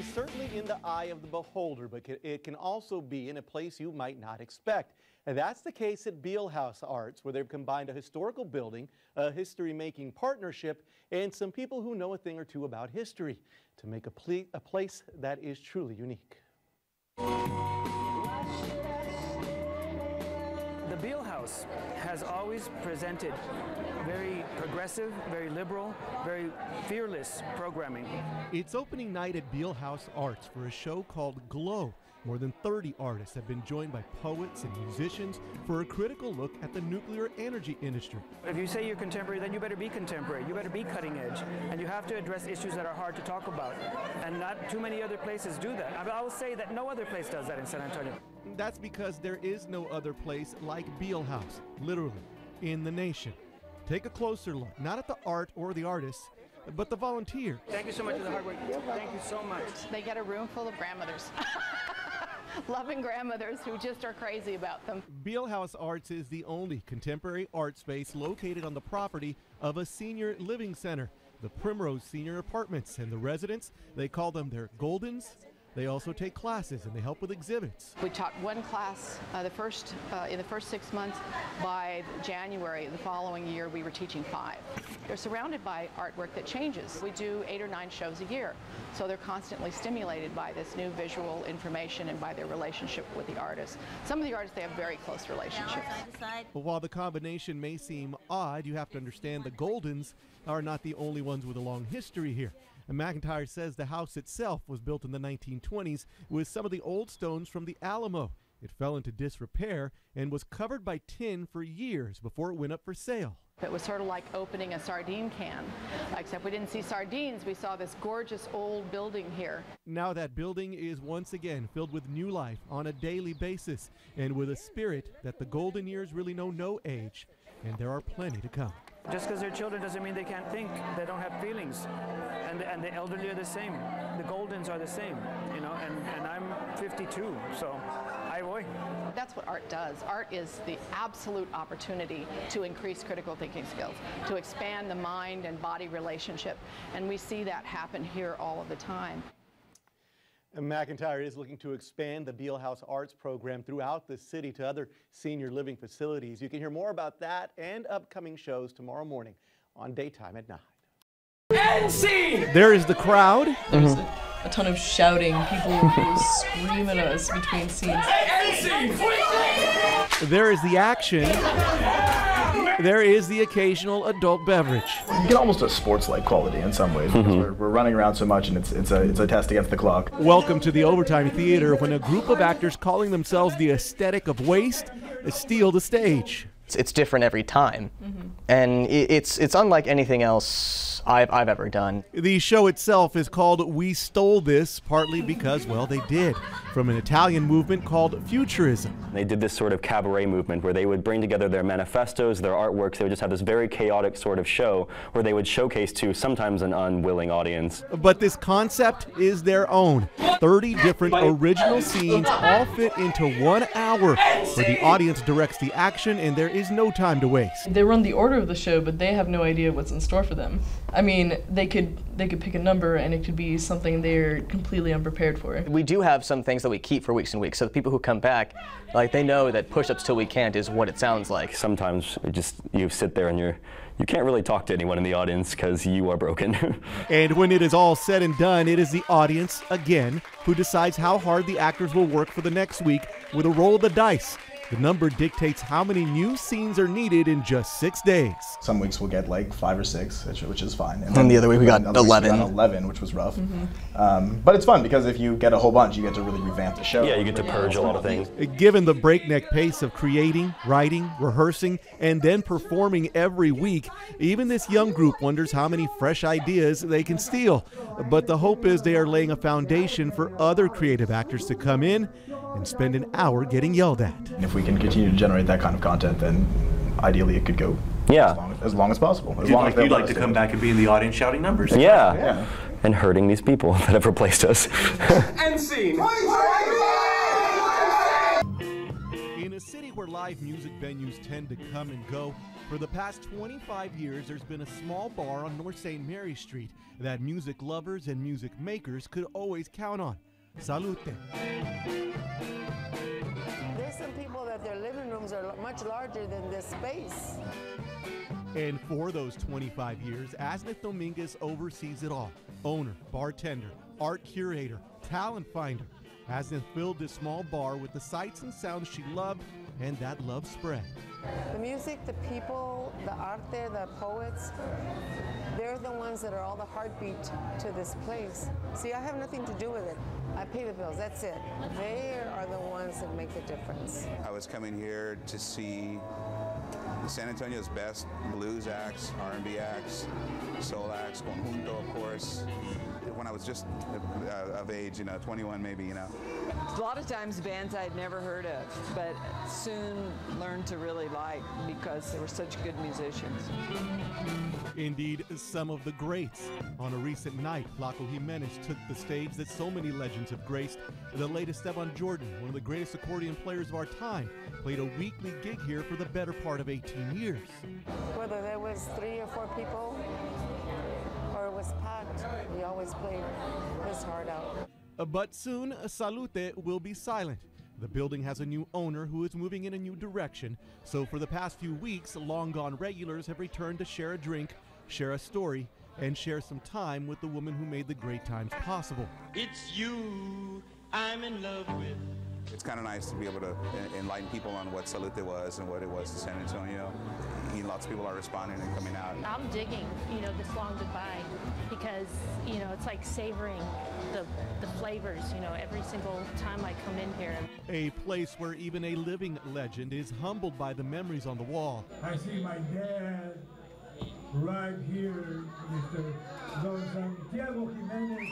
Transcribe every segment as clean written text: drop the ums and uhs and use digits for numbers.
is certainly in the eye of the beholder, but it can also be in a place you might not expect. And that's the case at Beal House Arts, where they've combined a historical building, a history-making partnership, and some people who know a thing or two about history to make a place that is truly unique. The Beal House has always presented very progressive, very liberal, very fearless programming. It's opening night at Beal House Arts for a show called Glow. More than 30 artists have been joined by poets and musicians for a critical look at the nuclear energy industry. If you say you're contemporary, then you better be contemporary. You better be cutting edge. And you have to address issues that are hard to talk about. And not too many other places do that. I will say that no other place does that in San Antonio. That's because there is no other place like Beal House, literally, in the nation. Take a closer look, not at the art or the artists, but the volunteer. Thank you so much for the hard work. Thank you so much. They get a room full of grandmothers. Loving grandmothers who just are crazy about them. Beal House Arts is the only contemporary art space located on the property of a senior living center, the Primrose Senior Apartments, and the residents, they call them their Goldens. They also take classes and they help with exhibits. We taught one class in the first 6 months. By January the following year, we were teaching 5. They're surrounded by artwork that changes. We do 8 or 9 shows a year, so they're constantly stimulated by this new visual information and by their relationship with the artists. Some of the artists, they have very close relationships. But while the combination may seem odd, you have to understand the Goldens are not the only ones with a long history here. And McIntyre says the house itself was built in the 1920s with some of the old stones from the Alamo. It fell into disrepair and was covered by tin for years before it went up for sale. It was sort of like opening a sardine can, except we didn't see sardines. We saw this gorgeous old building here. Now that building is once again filled with new life on a daily basis and with a spirit that the golden years really know no age, and there are plenty to come. Just because they're children doesn't mean they can't think. They don't have feelings. And the elderly are the same. The Goldens are the same, you know, and I'm 52, so aye boy. That's what art does. Art is the absolute opportunity to increase critical thinking skills, to expand the mind and body relationship. And we see that happen here all of the time. And McIntyre is looking to expand the Beal House Arts program throughout the city to other senior living facilities. You can hear more about that and upcoming shows tomorrow morning on Daytime at 9. End scene! There is the crowd. There's a ton of shouting, people scream at us between scenes. End scene! There is the action. There is the occasional adult beverage. You get almost a sports-like quality in some ways. Because we're running around so much, and it's a test against the clock. Welcome to the Overtime Theater, when a group of actors calling themselves the aesthetic of waste steal the stage. It's different every time, and it's unlike anything else I've ever done. The show itself is called We Stole This, partly because, well, they did, from an Italian movement called Futurism. They did this sort of cabaret movement where they would bring together their manifestos, their artworks. They would just have this very chaotic sort of show where they would showcase to sometimes an unwilling audience. But this concept is their own. 30 different original scenes all fit into 1 hour, where the audience directs the action and there is no time to waste. They run the order of the show, but they have no idea what's in store for them. I mean, they could pick a number and it could be something they're completely unprepared for. We do have some things that we keep for weeks and weeks, so the people who come back, like, they know that push-ups till we can't is what it sounds like. Sometimes you sit there and you can't really talk to anyone in the audience because you are broken. And when it is all said and done, it is the audience, again, who decides how hard the actors will work for the next week with a roll of the dice. The number dictates how many new scenes are needed in just 6 days. Some weeks we'll get like 5 or 6, which is fine. And the other week we got 11. 11, which was rough. But it's fun because if you get a whole bunch, you get to really revamp the show. Yeah, you get to purge a lot of things. Given the breakneck pace of creating, writing, rehearsing, and then performing every week, even this young group wonders how many fresh ideas they can steal. But the hope is they are laying a foundation for other creative actors to come in and spend an hour getting yelled at. And if we can continue to generate that kind of content, then ideally it could go as long as possible. You'd like to come back and be in the audience shouting numbers. Yeah. And hurting these people that have replaced us. End scene! In a city where live music venues tend to come and go, for the past 25 years there's been a small bar on North St. Mary Street that music lovers and music makers could always count on. Salute. There's some people that their living rooms are much larger than this space. And for those 25 years, Asnith Dominguez oversees it all. Owner, bartender, art curator, talent finder. Asnith filled this small bar with the sights and sounds she loved, and that love spread. The music, the people, the arte, the poets, they're the ones that are all the heartbeat to this place. See, I have nothing to do with it. I pay the bills, that's it. They are the ones that make the difference. I was coming here to see San Antonio's best blues acts, R&B acts, soul acts, conjunto, of course. When I was just of age, 21 maybe, A lot of times bands I'd never heard of, but soon learned to really like because they were such good musicians. Indeed, some of the greats. On a recent night, Flaco Jimenez took the stage that so many legends have graced. The late Esteban Jordan, one of the greatest accordion players of our time, played a weekly gig here for the better part of 18 years. Whether there was 3 or 4 people or it was packed, he always played his heart out. But soon, Salute will be silent. The building has a new owner who is moving in a new direction, so for the past few weeks, long-gone regulars have returned to share a drink, share a story, and share some time with the woman who made the great times possible. It's you I'm in love with. It's kind of nice to be able to enlighten people on what Salute was and what it was in San Antonio. Lots of people are responding and coming out. I'm digging, this long goodbye because, it's like savoring the flavors, every single time I come in here. A place where even a living legend is humbled by the memories on the wall. I see my dad right here, Mr. Don Santiago Jimenez.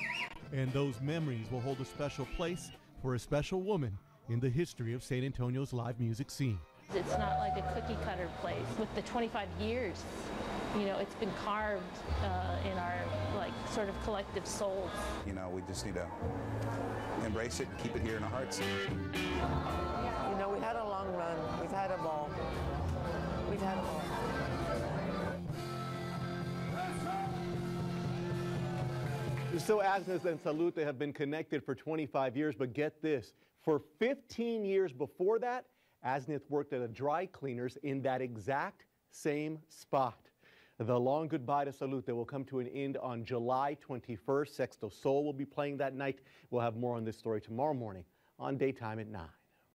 And those memories will hold a special place for a special woman in the history of San Antonio's live music scene. It's not like a cookie cutter place. With the 25 years, it's been carved in our sort of collective souls. We just need to embrace it and keep it here in our hearts. We had a long run. We've had a ball. We've had a ball. So Asnith and Salute have been connected for 25 years, but get this, for 15 years before that, Asnith worked at a dry cleaner's in that exact same spot. The long goodbye to Salute will come to an end on July 21st. Sexto Soul will be playing that night. We'll have more on this story tomorrow morning on Daytime at 9.